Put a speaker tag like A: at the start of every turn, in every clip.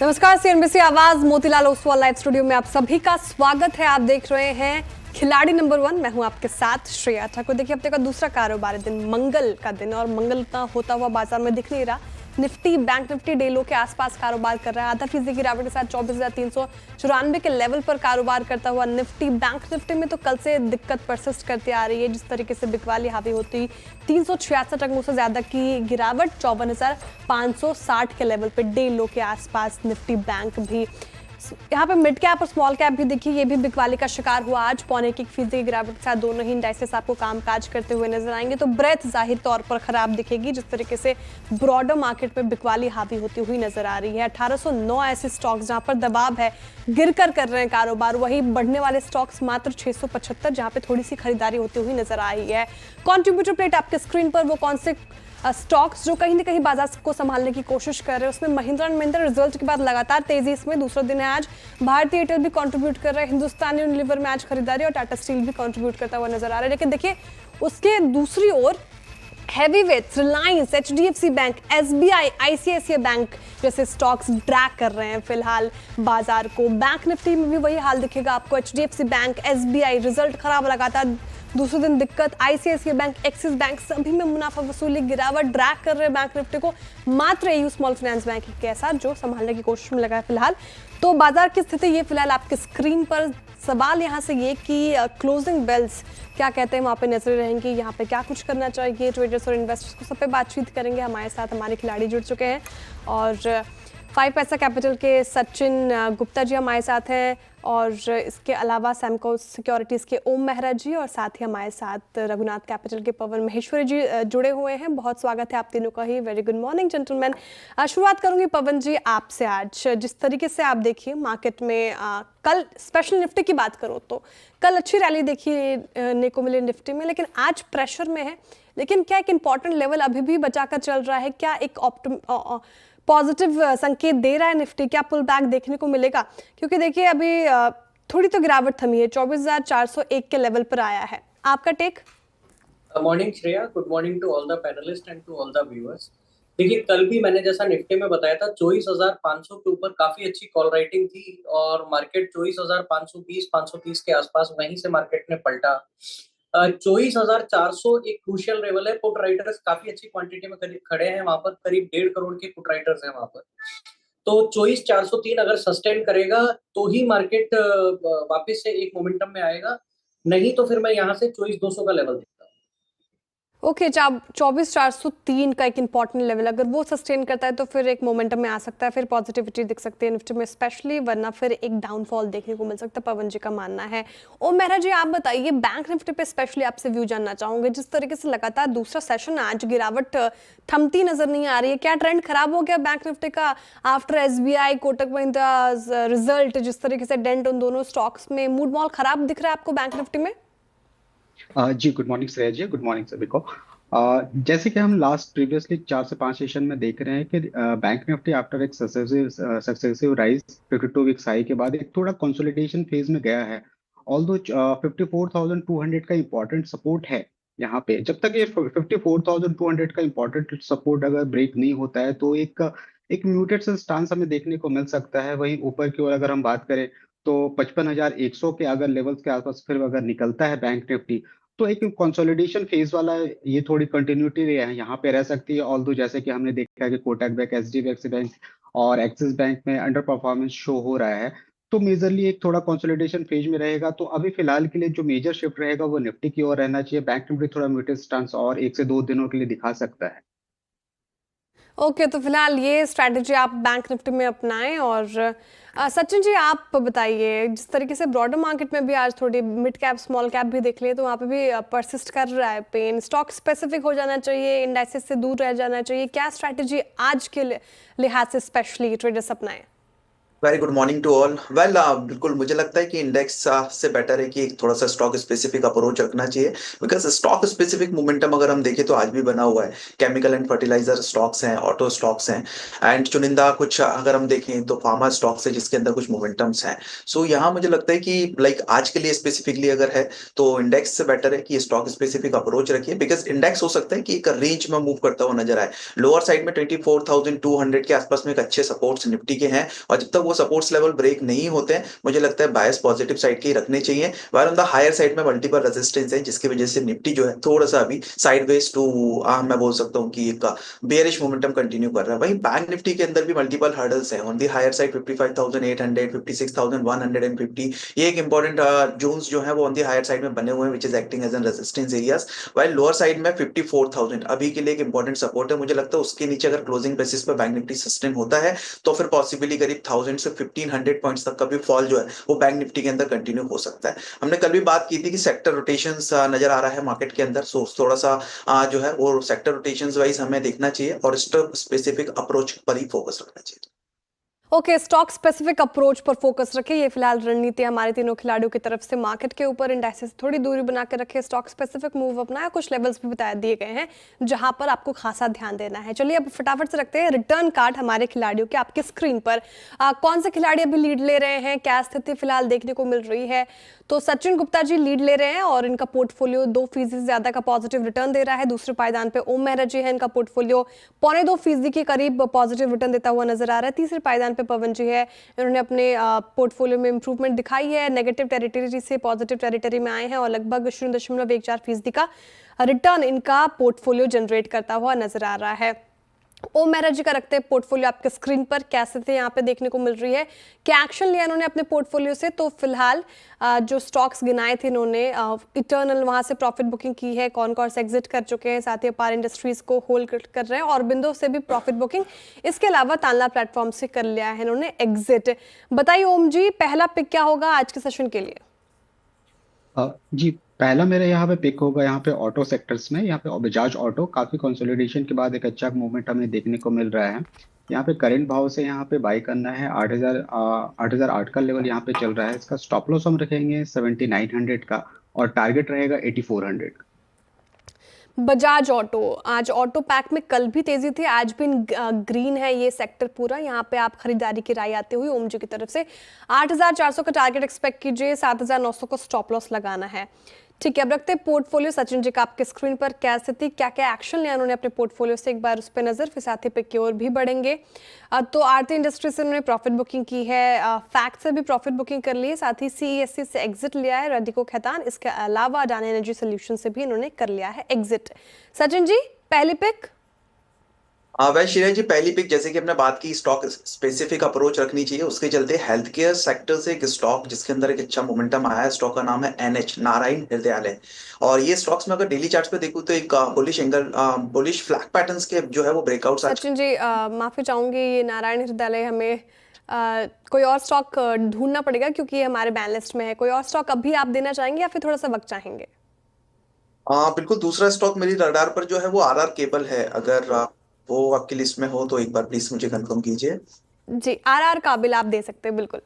A: नमस्कार, सीएनबीसी आवाज Motilal Oswal live studio में आप सभी का स्वागत है। आप देख रहे हैं खिलाड़ी नंबर 1। मैं हूं आपके साथ श्रेया ठाकुर। देखिए, हफ्ते का दूसरा कारोबारी दिन मंगल का दिन और मंगल का होता हुआ बाजार में दिख नहीं रहा। निफ्टी बैंक निफ्टी डे लो के आसपास कारोबार कर रहा है। आधा फीसदी की गिरावट के साथ 24,394 के लेवल पर कारोबार करता हुआ निफ्टी बैंक निफ्टी में तो कल से दिक्कत परसिस्ट करती आ रही है। जिस तरीके से बिकवाली हावी होती 366 अंकों से ज्यादा की गिरावट 54,560 के लेवल पर डे लो के आसपास निफ्टी बैंक भी। यहाँ पे मिड कैप और स्मॉल कैप भी देखिए, ये भी बिकवाली का शिकार हुआ। आज 0.25% की गिरावट के साथ दोनों ही इंडाइसेस आपको कामकाज करते हुए नजर आएंगे। तो ब्रेथ जाहिर तौर पर खराब दिखेगी जिस तरीके से ब्रॉडर मार्केट में बिकवाली हावी होती हुई नजर आ रही है। 1809 ऐसे स्टॉक्स जहां पर दबाव है, गिरकर कर रहे हैं कारोबार। वही बढ़ने वाले स्टॉक्स मात्र 675 जहां पे थोड़ी सी खरीदारी होती हुई नजर आ रही है। कॉन्ट्रीब्यूटर प्लेट आपके स्क्रीन पर वो कौन से स्टॉक्स जो कहीं ना कहीं बाजार को संभालने की कोशिश कर रहे हैं, उसमें महिंद्रा एंड महिंद्रा रिजल्ट के बाद लगातार तेजी। इसमें दूसरा दिन है आज। भारतीय एयरटेल भी कंट्रीब्यूट कर रहा है, हिंदुस्तान यूनिलीवर में आज खरीदारी और टाटा स्टील भी कंट्रीब्यूट करता हुआ नजर आ रहा है। लेकिन देखिए, उसके दूसरी ओर heavyweights, Reliance, HDFC bank, SBI, ICICI bank जैसे स्टॉक्स ड्रैग कर रहे हैं फिलहाल बाजार को। बैंक निफ्टी में भी वही हाल दिखेगा आपको। एचडीएफसी बैंक, एसबीआई रिजल्ट खराब, लगातार दूसरे दिन दिक्कत। आईसीआईसीआई बैंक, एक्सिस बैंक सभी में मुनाफा वसूली गिरावट ड्रैग कर रहे हैं बैंक निफ्टी को। मात्र एयू स्मॉल फाइनेंस बैंक के साथ जो संभालने की कोशिश में लगा है फिलहाल। तो बाजार की स्थिति ये फिलहाल आपके स्क्रीन पर। सवाल यहाँ से ये कि क्लोजिंग बेल्स क्या कहते हैं, वहाँ पे नजर रहेंगी। यहाँ पे क्या कुछ करना चाहिए ट्रेडर्स और इन्वेस्टर्स को, सब पे बातचीत करेंगे। हमारे साथ हमारे खिलाड़ी जुड़ चुके हैं और 5 पैसा कैपिटल के सचिन गुप्ता जी हमारे साथ हैं और इसके अलावा सैमको सिक्योरिटीज़ के ओम मेहरा जी और साथ ही हमारे साथ रघुनाथ कैपिटल के पवन महेश्वरी जी जुड़े हुए हैं। बहुत स्वागत है आप तीनों का ही। Very good morning gentleman. शुरुआत करूंगी पवन जी आपसे। आज जिस तरीके से आप देखिए मार्केट में कल स्पेशल निफ्टी की बात करो तो कल अच्छी रैली देखने को मिली निफ्टी में, लेकिन आज प्रेशर में है। लेकिन क्या एक इंपॉर्टेंट लेवल अभी भी बचाकर चल रहा है? क्या एक पॉजिटिव संकेत दे रहा है निफ्टी? क्या पुल बैक देखने को मिलेगा? क्योंकि देखिए अभी थोड़ी तो गिरावट थमी है, 24,401 के लेवल पर आया है। आपका take?
B: Morning Shreya, good morning to all the panellists and to all the viewers. देखिए, कल भी मैंने जैसा निफ्टी में बताया था 24,500 के ऊपर काफी अच्छी कॉल राइटिंग थी और मार्केट 24,520-530 के आसपास वहीं से मार्केट ने पलटा। 24,400 एक क्रूशियल लेवल है। पुट राइटर्स काफी अच्छी क्वांटिटी में खड़े हैं वहां पर, करीब 1.5 करोड़ के पुट राइटर्स हैं वहां पर। तो 24,403 अगर सस्टेन करेगा तो ही मार्केट वापस से एक मोमेंटम में आएगा, नहीं तो फिर मैं यहाँ से 24,200 का लेवल देखता हूँ।
A: ओके, 24,403 का एक इंपॉर्टेंट लेवल अगर वो सस्टेन करता है तो फिर एक मोमेंटम में आ सकता है, फिर पॉजिटिविटी दिख सकती है निफ्टी में स्पेशली, वरना फिर एक डाउनफॉल देखने को मिल सकता है। पवन जी का मानना है। ओम मेहरा जी आप बताइए, बैंक निफ्टी पे स्पेशली आपसे व्यू जानना चाहूंगे। जिस तरीके से लगातार दूसरा सेशन आज गिरावट थमती नजर नहीं आ रही है, क्या ट्रेंड खराब हो गया बैंक निफ्टी का after SBI Kotak Mahindra result? जिस तरीके से डेंट उन दोनों स्टॉक्स में, मूड मॉल खराब दिख रहा है आपको बैंक निफ्टी में?
C: जी गुड मॉर्निंग श्रेया जी, गुड मॉर्निंग सभी को। जैसे कि हम लास्ट प्रीवियसली 4 से 5 सेशन में देख रहे हैं कि बैंक निफ्टी आफ्टर एक सक्सेसिव राइज 52 वीक्स हाई के बाद एक थोड़ा कंसोलिडेशन फेज में गया है। ऑल्दो 54,200 का इंपॉर्टेंट सपोर्ट है यहाँ पे। जब तक ये 54,200 का इंपॉर्टेंट सपोर्ट अगर ब्रेक नहीं होता है तो एक म्यूटेड सा स्टांस हमें देखने को मिल सकता है। वहीं ऊपर की ओर अगर हम बात करें तो 55,100 के अगर लेवल्स के आसपास फिर अगर निकलता है बैंक निफ्टी तो एक कंसोलिडेशन फेज वाला ये थोड़ी कंटिन्यूटी यहाँ पे रह सकती है। ऑल्दो जैसे कि हमने देखा है कि कोटक बैंक, एचडीएफसी बैंक और एक्सिस बैंक में अंडर परफॉर्मेंस शो हो रहा है, तो मेजरली एक थोड़ा कंसोलिडेशन फेज में रहेगा। तो अभी फिलहाल के लिए जो मेजर शिफ्ट रहेगा वो निफ्टी की ओर रहना चाहिए। बैंक निफ्टी थोड़ा म्यूटेड स्टांस और 1 से 2 दिनों के लिए दिखा सकता है।
A: ओके, तो फिलहाल ये स्ट्रैटेजी आप बैंक निफ्टी में अपनाएं। और सचिन जी आप बताइए, जिस तरीके से ब्रॉडर मार्केट में भी आज थोड़ी मिड कैप स्मॉल कैप भी देख लिए तो वहाँ पे भी परसिस्ट कर रहा है पेन। स्टॉक स्पेसिफिक हो जाना चाहिए, इंडाइसेस से दूर रह जाना चाहिए, क्या स्ट्रैटेजी आज के लिहाज से स्पेशली ट्रेडर्स अपनाएं?
D: Very good morning to all. Well बिल्कुल मुझे लगता है कि इंडेक्स से बेटर है कि एक थोड़ा सा स्टॉक स्पेसिफिक अप्रोच रखना चाहिए, बिकॉज स्टॉक स्पेसिफिक मोमेंटम अगर हम देखें तो आज भी बना हुआ है। केमिकल एंड फर्टिलाइजर स्टॉक्स हैं, ऑटो स्टॉक्स हैं, एंड चुनिंदा कुछ अगर हम देखें तो फार्मा स्टॉक्स है जिसके अंदर कुछ मोमेंटम्स हैं। सो यहाँ मुझे लगता है कि लाइक आज के लिए स्पेसिफिकली अगर है तो इंडेक्स से बेटर है कि स्टॉक स्पेसिफिक अप्रोच रखिए, बिकॉज इंडेक्स हो सकता है कि एक रेंज में मूव करता हुआ नजर आए। लोअर साइड में 24,200 के आसपास में एक अच्छे सपोर्ट्स निफ्टी के हैं, और जब तक वो सपोर्ट्स लेवल ब्रेक नहीं होते हैं मुझे लगता है बायस पॉजिटिव साइड के ही रखने चाहिए। While on the higher side में मल्टीपल रेजिस्टेंस है जिसकी वजह से निफ्टी जो है थोड़ा सा अभी साइडवेज टू मैं बोल सकता हूँ कि एक बेयरिश मोमेंटम कंटिन्यू कर रहा है। वहीं बैंक निफ्टी के अंदर भी मल्टीपल हर्डल्स हैं। ऑन द हायर साइड 55,800, 56,150, ये एक इंपॉर्टेंट जोन्स जो है वो ऑन द हायर साइड में बने हुए हैं, which is acting as an resistance areas. While lower side में 54,000 अभी के लिए एक इंपॉर्टेंट सपोर्ट है। मुझे लगता है उसके नीचे अगर क्लोजिंग बेसिस पर बैंक निफ्टी सस्टेन होता है तो फिर पॉसिबली करीब 1000 से 1500 पॉइंट्स तक का भी फॉल जो है वो बैंक निफ्टी के अंदर कंटिन्यू हो सकता है। हमने कल भी बात की थी कि सेक्टर रोटेशंस नजर आ रहा है मार्केट के अंदर, सो थोड़ा सा जो है वो सेक्टर रोटेशंस वाइज हमें देखना चाहिए और स्टॉक स्पेसिफिक अप्रोच पर ही फोकस रखना चाहिए।
A: ओके, स्टॉक स्पेसिफिक अप्रोच पर फोकस रखें, ये फिलहाल रणनीति हमारे तीनों खिलाड़ियों की तरफ से। मार्केट के ऊपर इंडेक्स से थोड़ी दूरी बना के रखें, स्टॉक स्पेसिफिक मूव अपनाया, कुछ लेवल्स भी बता दिए गए हैं जहां पर आपको खासा ध्यान देना है। चलिए अब फटाफट से रखते हैं रिटर्न कार्ड हमारे खिलाड़ियों के आपके स्क्रीन पर। कौन से खिलाड़ी अभी लीड ले रहे हैं, क्या स्थिति फिलहाल देखने को मिल रही है? तो सचिन गुप्ता जी लीड ले रहे हैं और इनका पोर्टफोलियो 2% से ज्यादा का पॉजिटिव रिटर्न दे रहा है। दूसरे पायदान पे ओम मेहरा जी है, इनका पोर्टफोलियो 1.25% के करीब पॉजिटिव रिटर्न देता हुआ नजर आ रहा है। तीसरे पायदान पे पवन जी है, इन्होंने अपने पोर्टफोलियो में इंप्रूवमेंट दिखाई है, नेगेटिव टेरिटरी से पॉजिटिव टेरिटरी में आए हैं और लगभग 0.14% का रिटर्न इनका पोर्टफोलियो जनरेट करता हुआ नजर आ रहा है। ओम मेहरा जी का रखते हैं पोर्टफोलियो आपके स्क्रीन पर, कैसे थे यहाँ पे देखने को मिल रही है, क्या एक्शन लिया इन्होंने अपने पोर्टफोलियो से? तो फिलहाल जो स्टॉक्स गिनाए थे इन्होंने, इटर्नल वहां से प्रॉफिट बुकिंग की है, कौन कौन से एग्जिट कर चुके हैं, साथ ही अपार इंडस्ट्रीज को होल्ड कर रहे हैं और बिंदु से भी प्रॉफिट बुकिंग, इसके अलावा तानला प्लेटफॉर्म से कर लिया है इन्होंने एग्जिट। बताइए ओम जी, पहला पिक क्या होगा आज के सेशन के लिए?
C: जी, पहला मेरा यहाँ पे पिक होगा यहाँ पे ऑटो सेक्टर्स में। यहाँ पे बजाज ऑटो काफी कंसोलिडेशन के बाद एक अच्छा मूवमेंट हमें देखने को मिल रहा है। यहाँ पे करंट भाव से यहाँ पे बाई करना है 8,008 का लेवल यहाँ पे चल रहा है। इसका स्टॉप लॉस हम रखेंगे 7,900 का और टारगेट रहेगा 8,400 का।
A: बजाज ऑटो, आज ऑटो पैक में कल भी तेजी थी, आज भी ग्रीन है ये सेक्टर पूरा। यहाँ पे आप खरीदारी की राय आती हुई ओम जी की तरफ से 8,400 का टारगेट एक्सपेक्ट कीजिए, 7,900 का स्टॉप लॉस लगाना है। ठीक है, अब रखते हैं पोर्टफोलियो सचिन जी का आपके स्क्रीन पर, क्या स्थिति, क्या क्या एक्शन लिया उन्होंने अपने पोर्टफोलियो से, एक बार उस पर नजर, फिर साथ ही पिक की ओर भी बढ़ेंगे। तो आरती इंडस्ट्री से उन्होंने प्रॉफिट बुकिंग की है, फैक्ट से भी प्रॉफिट बुकिंग कर ली है, साथ ही सीईएससी से एग्जिट लिया है, रेडिको खैतान, इसके अलावा अडानी एनर्जी सोल्यूशन से भी इन्होंने कर लिया है एग्जिट। सचिन जी पहली पिक?
D: वह श्रेया जी, पहली पिक जैसे कि हमने बात की स्टॉक स्पेसिफिक अप्रोच रखनी चाहिए, उसके चलते हेल्थ केयर सेक्टर से एक स्टॉक जिसके अंदर एक अच्छा मोमेंटम आया है, स्टॉक का नाम है एनएच, नारायण हृदयालय। और ये स्टॉक्स में अगर डेली चार्ट्स पे देखूं तो एक bullish angle, bullish flag patterns के जो है वो ब्रेकआउट्स।
A: सचिन जी माफी चाहूंगी, ये नारायण हृदयालय हमें कोई और स्टॉक ढूंढना पड़ेगा क्योंकि ये हमारे बैन लिस्ट में है। कोई और स्टॉक अभी आप देना चाहेंगे या फिर थोड़ा सा वक्त चाहेंगे?
D: बिल्कुल, दूसरा स्टॉक मेरी रडार पर जो है वो आरआर केबल है, अगर वो आपकी लिस्ट में हो तो एक बार प्लीज मुझे कंफर्म कीजिए।
A: जी, आरआर काबिल आप दे सकते हैं बिल्कुल।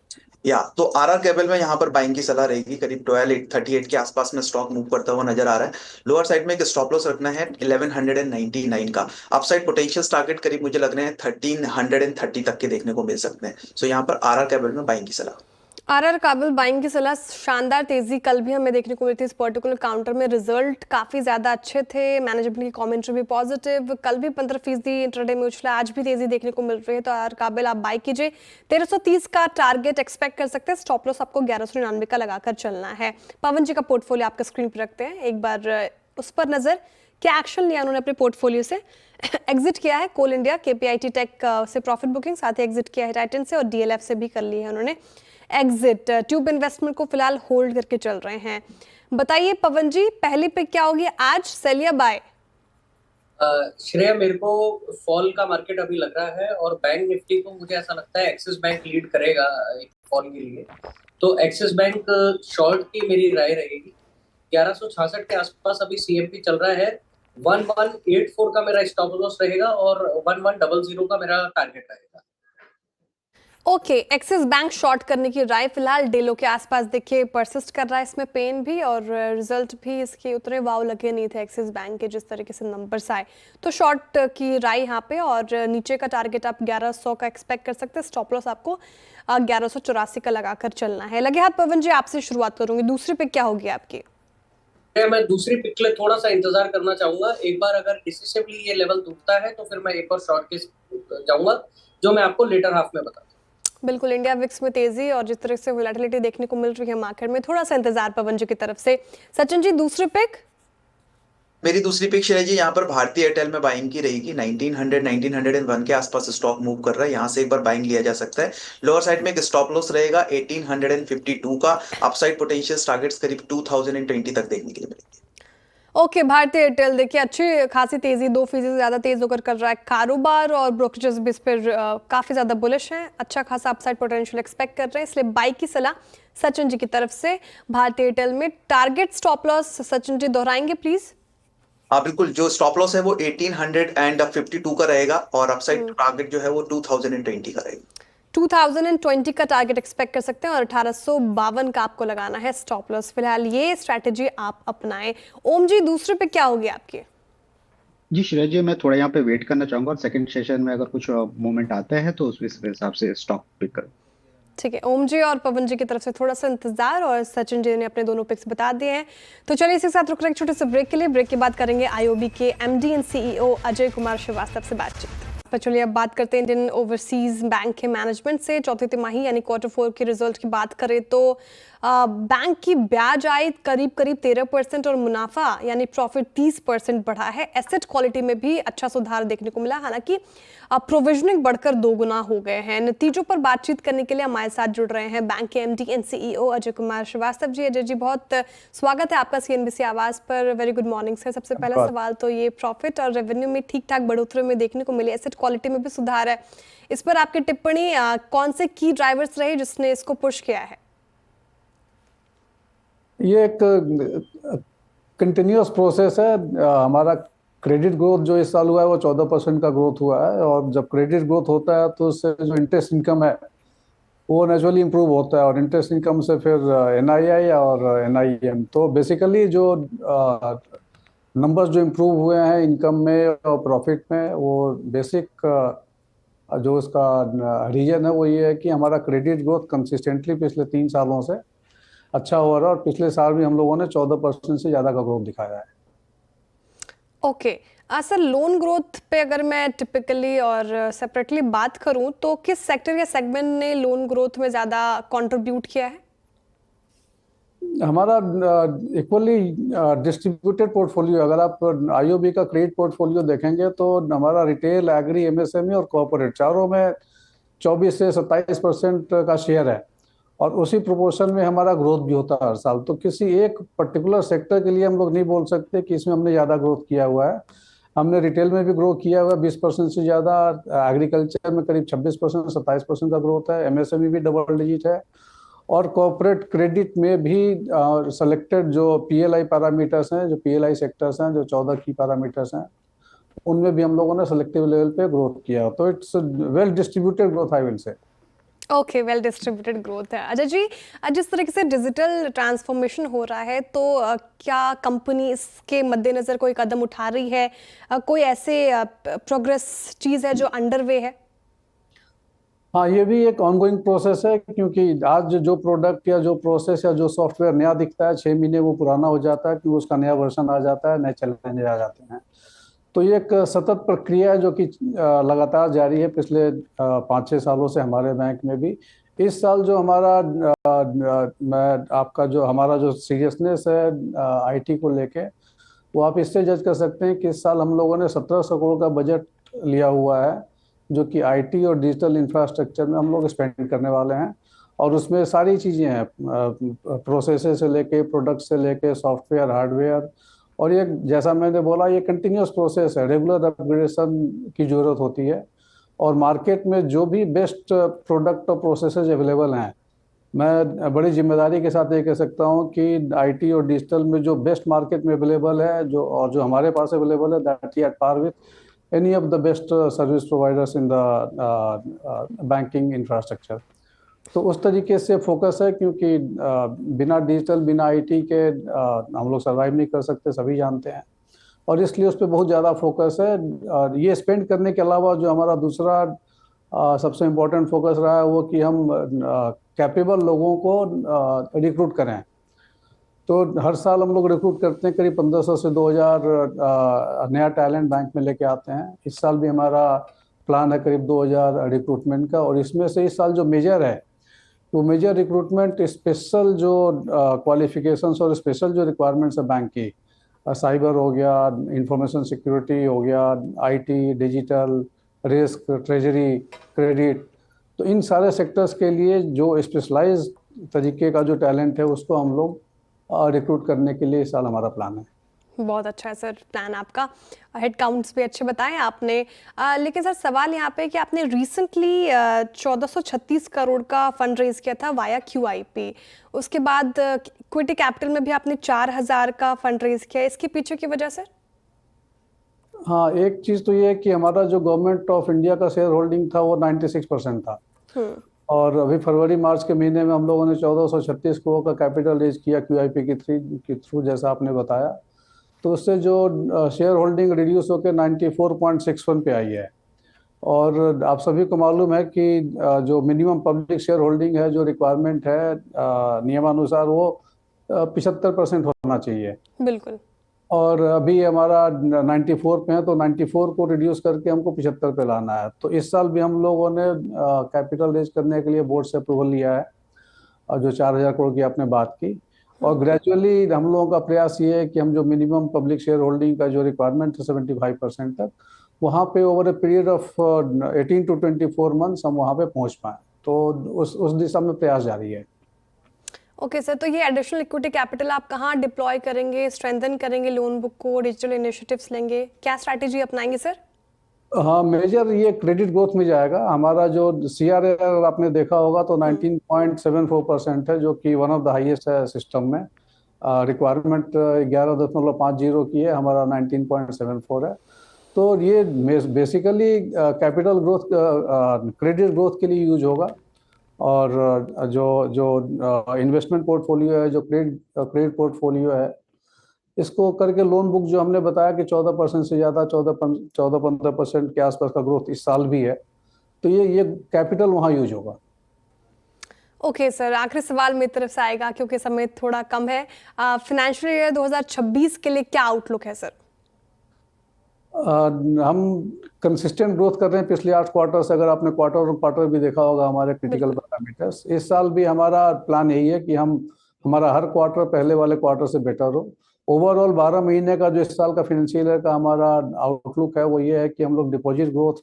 D: या तो आरआर केबल में यहाँ पर बाइंग की सलाह रहेगी, करीब 12,838 के आसपास में स्टॉक मूव करता हुआ नजर आ रहा है। लोअर साइड में एक स्टॉप लॉस रखना है 1199 का। अपसाइड पोटेंशियल टारगेट करीब मुझे लग रहे हैं 1330 तक के देखने को मिल सकते हैं। सो यहाँ पर आरआर केबल में बाइंग की सलाह।
A: आरआर काबिल बाइंग की सलाह, शानदार तेजी कल भी हमें देखने को मिली थी इस पर्टिकुलर काउंटर में, रिजल्ट काफी ज्यादा अच्छे थे, मैनेजमेंट की कमेंट्री भी पॉजिटिव, कल भी 15% इंट्राडे में उछला, आज भी तेजी देखने को मिल रही है। तो आरआर काबिल आप बाई कीजिए, 1330 का टारगेट एक्सपेक्ट कर सकते हैं, स्टॉप लॉस आपको 1199 का लगाकर चलना है। पवन जी का पोर्टफोलियो आपके स्क्रीन पर रखते हैं, एक बार उस पर नजर, क्या एक्शन लिया उन्होंने अपने पोर्टफोलियो से? एग्जिट किया है कोल इंडिया, केपीआईटी टेक से प्रॉफिट बुकिंग, साथ ही एग्जिट किया है टाइटन से और डीएलएफ से भी कर ली है उन्होंने एग्जिट। ट्यूब इन्वेस्टमेंट को फिलहाल होल्ड करके चल रहे हैं। बताइए पवन जी, पहली पिक क्या होगी आज, सेल या बाय?
B: श्रेया, मेरे को फॉल का मार्केट अभी लग रहा है और बैंक निफ्टी को मुझे ऐसा लगता है एक्सिस बैंक लीड करेगा एक फॉल के लिए। तो एक्सिस बैंक शॉर्ट की मेरी राय रहेगी। 1166 के आसपास अभी सीएमपी चल रहा है, 1184 का मेरा स्टॉप लॉस रहेगा और 1100 का मेरा टारगेट रहेगा।
A: ओके, एक्सिस बैंक शॉर्ट करने की राय फिलहाल डेलो के आसपास देखिए परसिस्ट कर रहा है, इसमें पेन भी और रिजल्ट भी इसके उतने वाव लगे नहीं थे एक्सिस बैंक के जिस तरीके से नंबर्स आए, तो शॉर्ट की राय यहाँ पे। और नीचे का टारगेट आप 1100 का एक्सपेक्ट कर सकते हैं, स्टॉप लॉस आपको 1184 का लगाकर चलना है। लगे हाथ पवन जी, आपसे शुरुआत करूंगी, दूसरी पिक क्या होगी आपकी?
B: मैं दूसरी पिक के लिए थोड़ा सा इंतजार करना चाहूंगा। एक बार अगर डिसिसिवली ये लेवल टूटता है तो फिर मैं एक और शॉर्ट के जाऊंगा, जो मैं आपको लेटर हाफ में बताऊंगा।
A: बिल्कुल, इंडिया विक्स में तेजी और जिस तरह से वोलेटिलिटी देखने को मिल रही है मार्केट में, थोड़ा सा इंतजार पवन जी की तरफ से। सचिन जी, दूसरी पिक?
D: मेरी दूसरी पिक श्रेया जी यहाँ पर भारतीय एयरटेल में बाइंग की रहेगी। 1900 1901 के आसपास स्टॉक मूव कर रहा है, यहाँ से एक बार बाइंग लिया जा सकता है। लोअर साइड में एक स्टॉप लॉस रहेगा 1852 का। अपसाइड पोटेंशियल टारगेट्स करीब 2020 तक देखने के लिए मिलेंगे।
A: ओके, भारतीय एयरटेल देखिए अच्छी खासी तेजी, 2% से ज्यादा तेज होकर कर रहा है कारोबार और ब्रोकरेजेस भी इस पर काफी ज्यादा बुलिश हैं, अच्छा खासा अपसाइड पोटेंशियल एक्सपेक्ट कर रहे हैं, इसलिए बाई की सलाह सचिन जी की तरफ से। भारतीय एयरटेल में target stop loss Sachin ji दोहराएंगे प्लीज?
D: हाँ बिल्कुल, जो स्टॉप लॉस है वो 1852 का रहेगा और अपसाइड टारगेट जो है वो 2020 का रहेगा।
A: 2020 का टारगेट एक्सपेक्ट कर सकते हैं और 1852 का आपको लगाना है स्टॉप लॉस। फिलहाल ये स्ट्रैटेजी आप अपनाएं। ओम जी, दूसरे पे क्या होगी आपकी?
C: जी श्रेया जी, मैं थोड़ा यहाँ पे वेट करना चाहूंगा और सेकंड सेशन में अगर कुछ मूवमेंट आता है तो उस हिसाब से स्टॉक पिक कर।
A: ठीक है, ओम जी और पवन जी की तरफ से थोड़ा सा इंतजार और सचिन जी ने अपने दोनों पिक्स बता दिए हैं। तो चलिए इसी के साथ रुक रहे एक छोटे से ब्रेक के लिए। ब्रेक के बाद करेंगे आईओबी के MD and CEO Ajay Kumar Srivastava से बातचीत। पर चलिए अब बात करते हैं इंडियन ओवरसीज बैंक के मैनेजमेंट से। चौथी तिमाही यानी Q4 के रिजल्ट की बात करें तो बैंक की ब्याज आय करीब 13% और मुनाफा यानी प्रॉफिट 30% बढ़ा है। एसेट क्वालिटी में भी अच्छा सुधार देखने को मिला, हालांकि प्रोविजनिंग बढ़कर 2 गुना हो गए हैं। नतीजों पर बातचीत करने के लिए हमारे साथ जुड़ रहे हैं बैंक के MD and CEO Ajay Kumar Srivastava ji. Ajay ji, बहुत स्वागत है आपका सीएनबीसी आवाज पर। Very good morning sir. सबसे पहला सवाल तो ये प्रॉफिट और रेवेन्यू में ठीक ठाक बढ़ोतरी में देखने को मिली, एसेट क्वालिटी में भी सुधार है, इस पर आपकी टिप्पणी, कौन से की ड्राइवर्स रहे जिसने इसको पुश किया है?
E: ये एक कंटिन्यूअस प्रोसेस है। हमारा क्रेडिट ग्रोथ जो इस साल हुआ है वो 14% का ग्रोथ हुआ है और जब क्रेडिट ग्रोथ होता है तो उससे जो इंटरेस्ट इनकम है वो नेचुरली इम्प्रूव होता है और इंटरेस्ट इनकम से फिर एनआईआई और एनआईएम। तो बेसिकली जो नंबर्स जो इम्प्रूव हुए हैं इनकम में और प्रॉफिट में, वो बेसिक जो उसका रीजन है वो ये है कि हमारा क्रेडिट ग्रोथ कंसिस्टेंटली पिछले 3 सालों से अच्छा हो रहा है और पिछले साल भी हम लोगों ने 14% से ज़्यादा का ग्रोथ दिखाया है।
A: ओके सर, लोन ग्रोथ पे अगर मैं टिपिकली और सेपरेटली बात करूं तो किस सेक्टर या सेगमेंट ने लोन ग्रोथ में ज़्यादा कंट्रीब्यूट किया है?
E: हमारा इक्वली डिस्ट्रीब्यूटेड पोर्टफोलियो, अगर आप आईओबी का क्रेडिट पोर्टफोलियो देखेंगे तो हमारा रिटेल, एग्री, एमएसएमई और कॉर्पोरेट चारों में 24 से 27% का शेयर है और उसी प्रोपोर्शन में हमारा ग्रोथ भी होता है हर साल। तो किसी एक पर्टिकुलर सेक्टर के लिए हम लोग नहीं बोल सकते कि इसमें हमने ज़्यादा ग्रोथ किया हुआ है। हमने रिटेल में भी ग्रो किया हुआ है 20% से ज़्यादा, एग्रीकल्चर में करीब 26%, 27% का ग्रोथ है, एमएसएमई भी डबल डिजिट है और कॉर्पोरेट क्रेडिट में भी सेलेक्टेड जो पीएलआई पैरामीटर्स हैं, जो पीएलआई सेक्टर्स हैं, जो 14 की पैरामीटर्स हैं, उनमें भी हम लोगों ने सेलेक्टिव लेवल पे ग्रोथ किया। तो it's well distributed growth I will say.
A: Okay, well distributed growth है। अजय जी, जिस तरीके से डिजिटल ट्रांसफॉर्मेशन हो रहा है तो क्या कंपनी इसके मद्देनजर कोई कदम उठा रही है? कोई ऐसे प्रोग्रेस चीज़ है जो अंडरवे है?
E: हाँ, ये भी एक ऑनगोइंग प्रोसेस है क्योंकि आज जो प्रोडक्ट या जो प्रोसेस या जो सॉफ्टवेयर नया दिखता है 6 महीने वो पुराना हो जाता है क्योंकि उसका नया वर्जन आ जाता है, नए चैलेंज आ जाते हैं। तो ये एक सतत प्रक्रिया है जो कि लगातार जारी है पिछले 5-6 सालों से हमारे बैंक में भी। इस साल जो हमारा हमारा जो सीरियसनेस है आईटी को लेके, वो आप इससे जज कर सकते हैं कि इस साल हम लोगों ने 1700 करोड़ का बजट लिया हुआ है जो कि आईटी और डिजिटल इंफ्रास्ट्रक्चर में हम लोग स्पेंड करने वाले हैं और उसमें सारी चीज़ें हैं, प्रोसेसेस से लेके, प्रोडक्ट से लेके, सॉफ्टवेयर, हार्डवेयर। और ये जैसा मैंने बोला ये कंटिन्यूस प्रोसेस है, रेगुलर अपग्रेडेशन की ज़रूरत होती है और मार्केट में जो भी बेस्ट प्रोडक्ट और प्रोसेसेस अवेलेबल हैं, मैं बड़ी जिम्मेदारी के साथ ये कह सकता हूँ कि आईटी और डिजिटल में जो बेस्ट मार्केट में अवेलेबल है जो हमारे पास अवेलेबल है, that at par with any of the best service providers in the banking infrastructure. तो उस तरीके से फोकस है, क्योंकि बिना डिजिटल, बिना आईटी के हम लोग सर्वाइव नहीं कर सकते, सभी जानते हैं, और इसलिए उस पर बहुत ज़्यादा फोकस है। और ये स्पेंड करने के अलावा जो हमारा दूसरा सबसे इम्पोर्टेंट फोकस रहा है वो कि हम कैपेबल लोगों को रिक्रूट करें। तो हर साल हम लोग रिक्रूट करते हैं, करीब 1500 से 2000 नया टैलेंट बैंक में लेके आते हैं। इस साल भी हमारा प्लान है करीब 2000 रिक्रूटमेंट का, और इसमें से इस साल जो मेजर है वो मेजर रिक्रूटमेंट स्पेशल जो क्वालिफिकेशंस और स्पेशल जो रिक्वायरमेंट्स है बैंक की, साइबर हो गया, इंफॉर्मेशन सिक्योरिटी हो गया, IT, digital, risk, treasury, credit, तो इन सारे सेक्टर्स के लिए जो स्पेशलाइज तरीके का जो टैलेंट है उसको हम लोग रिक्रूट करने के लिए इस साल हमारा प्लान है।
A: बहुत अच्छा है सर प्लान आपका, हेड काउंट्स भी अच्छे बताए आपने। लेकिन सर सवाल यहाँ पे कि आपने रिसेंटली 1436 करोड़ का फंड रेज किया था वाया QIP, उसके बाद इक्विटी कैपिटल में भी आपने 4000 का फंड रेज किया, इसके पीछे की वजह सर?
E: हाँ, एक चीज़ तो ये है कि हमारा जो गवर्नमेंट ऑफ इंडिया का शेयर होल्डिंग था वो 96% था, और अभी फरवरी मार्च के महीने में हम लोगों ने 1436 करोड़ का कैपिटल रेज किया QIP के थ्रू, जैसा आपने बताया। तो उससे जो शेयर होल्डिंग रिड्यूस होकर 94.61 पे आई है। और आप सभी को मालूम है कि जो मिनिमम पब्लिक शेयर होल्डिंग है, जो रिक्वायरमेंट है नियमानुसार, वो 75% होना चाहिए।
A: बिल्कुल।
E: और अभी हमारा 94 पे है, तो 94 को रिड्यूस करके हमको 75 पे लाना है। तो इस साल भी हम लोगों ने कैपिटल रेज करने के लिए बोर्ड से अप्रूवल लिया है, और जो 4000 करोड़ की आपने बात की। और ग्रेजुअली हम लोगों का प्रयास ये है कि हम जो मिनिमम पब्लिक शेयर होल्डिंग का जो रिक्वायरमेंट है 75% तक, वहाँ पे over a period of 18 to 24 months हम वहाँ पे पहुँच पाएँ। तो उस दिशा में प्रयास जारी है।
A: ओके सर, तो ये एडिशनल इक्विटी कैपिटल आप कहाँ डिप्लॉय करेंगे, स्ट्रेंथन करेंगे लोन बुक को, डिजिटल इनिशिएटिव्स लेंगे, क्या स्ट्रैटेजी अपनाएंगे सर?
E: हाँ, मेजर ये क्रेडिट ग्रोथ में जाएगा। हमारा जो CRAR आपने देखा होगा तो 19.74% है, जो कि वन ऑफ द हाईएस्ट है सिस्टम में। रिक्वायरमेंट 11.50 की है, हमारा 19.74 है। तो ये basically capital growth, credit growth के लिए यूज होगा। और जो इन्वेस्टमेंट पोर्टफोलियो है, जो क्रेडिट पोर्टफोलियो है, इसको करके लोन बुक जो हमने बताया कि 14% से ज़्यादा 14-15% के आसपास का ग्रोथ इस साल भी है, तो ये कैपिटल वहाँ यूज होगा।
A: ओके सर, आखिरी सवाल मेरी तरफ से आएगा क्योंकि समय थोड़ा कम है। फाइनेंशियल ईयर 2026 के लिए क्या आउटलुक है सर?
E: हम कंसिस्टेंट ग्रोथ कर रहे हैं पिछले 8 क्वार्टर से। अगर आपने क्वार्टर भी देखा होगा हमारे क्रिटिकल पैरामीटर्स, इस साल भी हमारा प्लान यही है कि हमारा हर क्वार्टर पहले वाले क्वार्टर से बेटर हो। ओवरऑल 12 महीने का जो इस साल का फाइनेंशियल ईयर का हमारा आउटलुक है वो ये है कि हम लोग डिपॉजिट ग्रोथ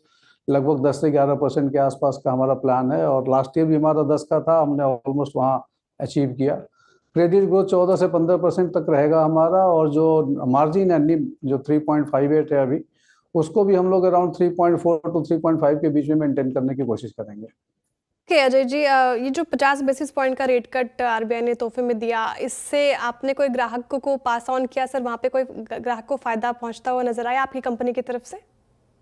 E: लगभग 10 से 11% के आसपास का हमारा प्लान है, और लास्ट ईयर भी हमारा 10 का था, हमने ऑलमोस्ट वहाँ अचीव किया। क्रेडिट ग्रोथ 14 से 15% तक रहेगा हमारा, और जो मार्जिन है NIM जो 3.58 है अभी, उसको भी हम लोग अराउंड 3.4 to 3.5 के बीच में मेंटेन करने की कोशिश करेंगे।
A: ओके अजय जी, ये जो 50 बेसिस पॉइंट का रेट कट RBI ने तोहफे में दिया, इससे आपने कोई ग्राहक को पास ऑन किया सर? वहाँ पे कोई ग्राहक को फायदा पहुँचता हुआ नजर आया आपकी कंपनी की तरफ से?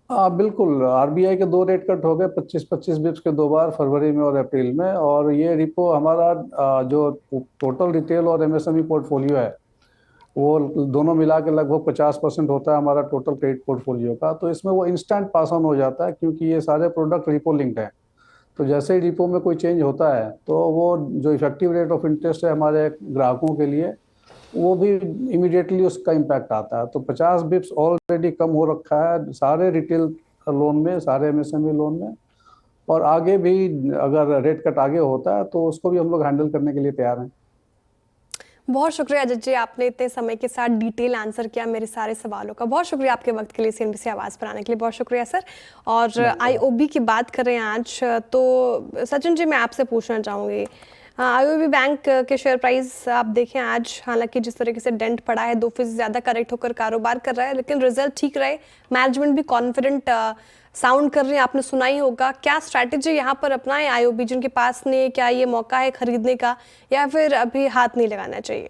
E: बिल्कुल, RBI के 2 रेट कट हो गए, 25-25 बिप्स के 2 बार, फरवरी में और अप्रैल में। और ये रिपो हमारा जो टोटल रिटेल और MSME पोर्टफोलियो है, वो दोनों मिला के लगभग 50% होता है हमारा टोटल क्रेडिट पोर्टफोलियो का। तो इसमें वो इंस्टेंट पास ऑन हो जाता है, क्योंकि ये सारे प्रोडक्ट रिपो लिंक्ड है। तो जैसे ही रिपो में कोई चेंज होता है तो वो जो इफेक्टिव रेट ऑफ इंटरेस्ट है हमारे ग्राहकों के लिए, वो भी इमीडिएटली उसका इम्पैक्ट आता है। तो 50 बिप्स ऑलरेडी कम हो रखा है सारे रिटेल लोन में, सारे MSME लोन में, और आगे भी अगर रेट कट आगे होता है तो उसको भी हम लोग हैंडल करने के लिए तैयार हैं।
A: बहुत शुक्रिया अजय जी, आपने इतने समय के साथ डिटेल आंसर किया मेरे सारे सवालों का। बहुत शुक्रिया आपके वक्त के लिए, CNBC आवाज़ पर आने के लिए बहुत शुक्रिया सर। और IOB की बात करें आज, तो सचिन जी मैं आपसे पूछना चाहूँगी, IOB बैंक के शेयर प्राइस आप देखें आज, हालांकि जिस तरीके से डेंट पड़ा है, 2% ज़्यादा करेक्ट होकर कारोबार कर रहा है, लेकिन रिजल्ट ठीक रहे, मैनेजमेंट भी कॉन्फिडेंट साउंड कर रहे हैं, आपने सुना ही होगा। क्या स्ट्रैटेजी यहाँ पर अपनाएं IOB जिनके पास ने? क्या ये मौका है खरीदने का, या फिर अभी हाथ नहीं लगाना चाहिए?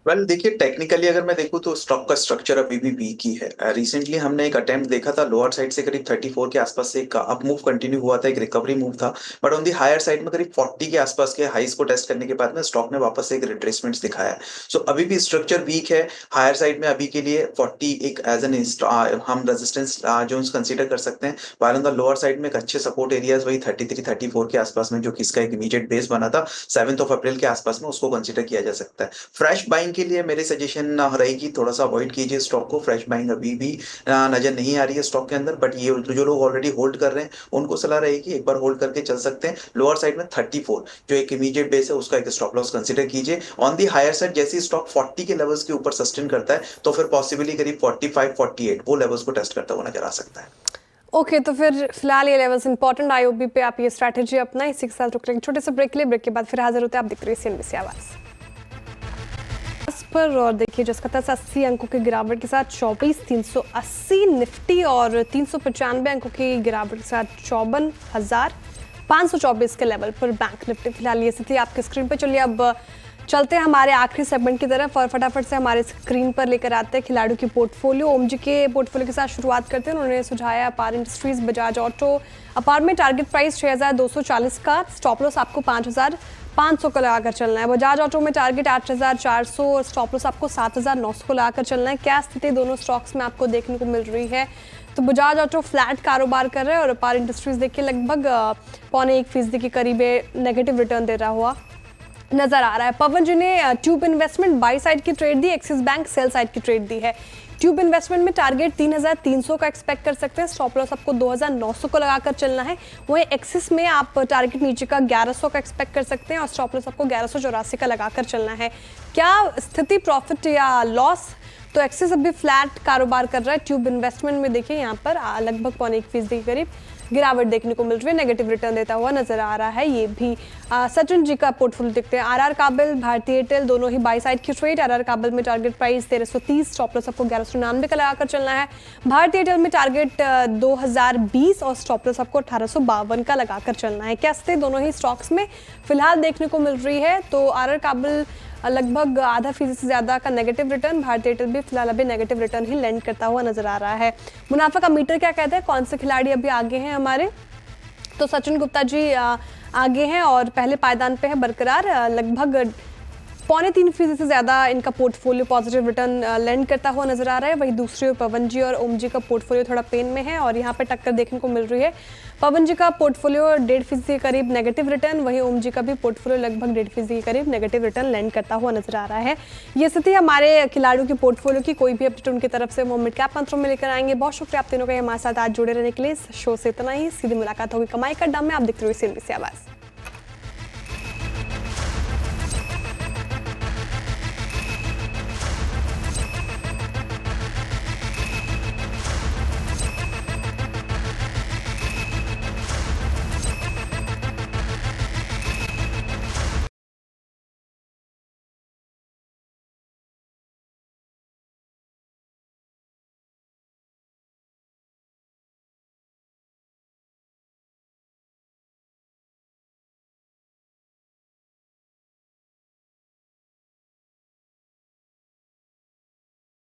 D: वेल देखिए, टेक्निकली अगर मैं देखूं तो स्टॉक का स्ट्रक्चर अभी भी वीक ही है। रिसेंटली हमने एक अटेम्प्ट देखा था लोअर साइड से करीब 34 के आसपास से एक अप मूव कंटिन्यू हुआ था, एक रिकवरी मूव था, but on the higher side में करीब 40 के आसपास के हाईज को टेस्ट करने के बाद में स्टॉक ने वापस से एक रिट्रेसमेंट दिखाया है। सो अभी भी स्ट्रक्चर वीक है। हायर साइड में अभी के लिए 40 एक एज एन हम रेजिस्टेंस जोन कंसीडर कर सकते हैं, while on the lower side में एक अच्छे सपोर्ट एरियाज वही 33 34 के आसपास में, जो कि इसका एक इमीडिएट बेस बना था 7 अप्रैल के आसपास में, उसको कंसीडर किया जा सकता है। फ्रेश बाइंग के लिए मेरी सजेशन रहेगी थोड़ा सा अवॉइड कीजिए स्टॉक को। फ्रेश बाइंग अभी भी नजर नहीं आ रही है स्टॉक के अंदर, बट ये जो लोग ऑलरेडी होल्ड कर रहे हैं उनको सलाह रहेगी एक बार होल्ड करके चल सकते हैं। लोअर साइड में 34 जो एक इमीडिएट बेस है उसका एक स्टॉप लॉस कंसीडर कीजिए। ऑन दी हायर साइड जैसे स्टॉक 40 के लेवल्स के ऊपर सस्टेन करता है तो फिर पॉसिबली करीब 45 48 वो लेवल्स को टेस्ट करता हुआ नजर आ सकता है।
A: ओके, तो फिर फिलहाल ये लेवल्स इंपॉर्टेंट आईओबी पे आप ये स्ट्रैटेजी अपना इसी के साथ रुक लेंगे छोटे से ब्रेक के लिए। ब्रेक के बाद फिर हाजिर होते हैं। आप देख रहे हैं सीएनबीसी आवाज पर। और देखिए जिसका था 80 अंकों की गिरावट के साथ 24,380, निफ्टी और 395 अंकों की गिरावट के साथ 54,524 के लेवल पर बैंक निफ्टी। फिलहाल ये स्थिति आपकी स्क्रीन पर। चलिए अब चलते हैं हमारे आखिरी सेगमेंट की तरफ और फटाफट से हमारे स्क्रीन पर लेकर आते हैं खिलाड़ियों की पोर्टफोलियो। ओम जी के पोर्टफोलियो के साथ शुरुआत करते हैं। उन्होंने सुझाया अपार इंडस्ट्रीज, बजाज ऑटो। अपार में टारगेट प्राइस 6,240 का, स्टॉप लॉस आपको 5,500 का लगाकर चलना है। बजाज ऑटो में टारगेट 8,400 और स्टॉप लॉस आपको 7,900 को लगाकर चलना है। क्या स्थिति दोनों स्टॉक्स में आपको देखने को मिल रही है? तो बजाज ऑटो फ्लैट कारोबार कर रहा है और अपार इंडस्ट्रीज देखिए लगभग 0.25% के करीब नेगेटिव रिटर्न दे रहा हुआ नजर आ रहा है। पवन जी ने ट्यूब इन्वेस्टमेंट बाई साइड की ट्रेड दी, एक्सिस बैंक सेल साइड की ट्रेड दी है। ट्यूब इन्वेस्टमेंट में टारगेट 3,300 का एक्सपेक्ट कर सकते हैं, स्टॉप लॉस आपको 2,900 को लगाकर चलना है। वहीं एक्सिस में आप टारगेट नीचे का 1,100 का एक्सपेक्ट कर सकते हैं और स्टॉप लॉस आपको 1,184 का लगाकर चलना है। क्या स्थिति प्रॉफिट या लॉस? तो एक्सिस अभी फ्लैट कारोबार कर रहा है। ट्यूब इन्वेस्टमेंट में देखिए यहाँ पर लगभग 0.1% के करीब गिरावट देखने को मिल रही है, नेगेटिव रिटर्न देता हुआ नजर आ रहा है। ये भी सचिन जी का पोर्टफोलियो देखते हैं। आरआर काबिल, भारतीय एयरटेल दोनों ही बाई साइड की ट्रेड। आरआर काबिल में टारगेट प्राइस 1,330, स्टॉप लॉस आपको 1,199 का लगाकर चलना है। भारतीय एयरटेल में टारगेट 2,020 और स्टॉप लॉस आपको 1,852 का लगाकर चलना है। क्या स्थिति दोनों ही स्टॉक्स में फिलहाल देखने को मिल रही है? तो आरआर काबिल लगभग 0.5% से ज्यादा का नेगेटिव रिटर्न, भारतीय एयरटेल भी फिलहाल अभी नेगेटिव रिटर्न ही लैंड करता हुआ नजर आ रहा है। मुनाफा का मीटर क्या कहता है, कौन से खिलाड़ी अभी आगे हैं हमारे? तो सचिन गुप्ता जी आगे हैं और पहले पायदान पे है बरकरार, लगभग 0.3% से ज़्यादा इनका पोर्टफोलियो पॉजिटिव रिटर्न लैंड करता हुआ नजर आ रहा है। वहीं दूसरी ओर पवन जी और ओम जी का पोर्टफोलियो थोड़ा पेन में है और यहाँ पे टक्कर देखने को मिल रही है। पवन जी का पोर्टफोलियो 1.5% के करीब नेगेटिव रिटर्न, वहीं ओम जी का भी पोर्टफोलियो लगभग 1.5% के करीब नेगेटिव रिटर्न लैंड करता हुआ नजर आ रहा है। ये स्थिति हमारे खिलाड़ियों की पोर्टफोलियो की। कोई भी अपडेट उनकी तरफ से वो मिड कैप मंत्रों में लेकर आएंगे। बहुत शुक्रिया आप तीनों का हमारे साथ आज जुड़े रहने के लिए। इस शो से इतना ही, सीधी मुलाकात होगी कमाई का अड्डा में। आप देखते रहिए सीएनबीसी आवाज़।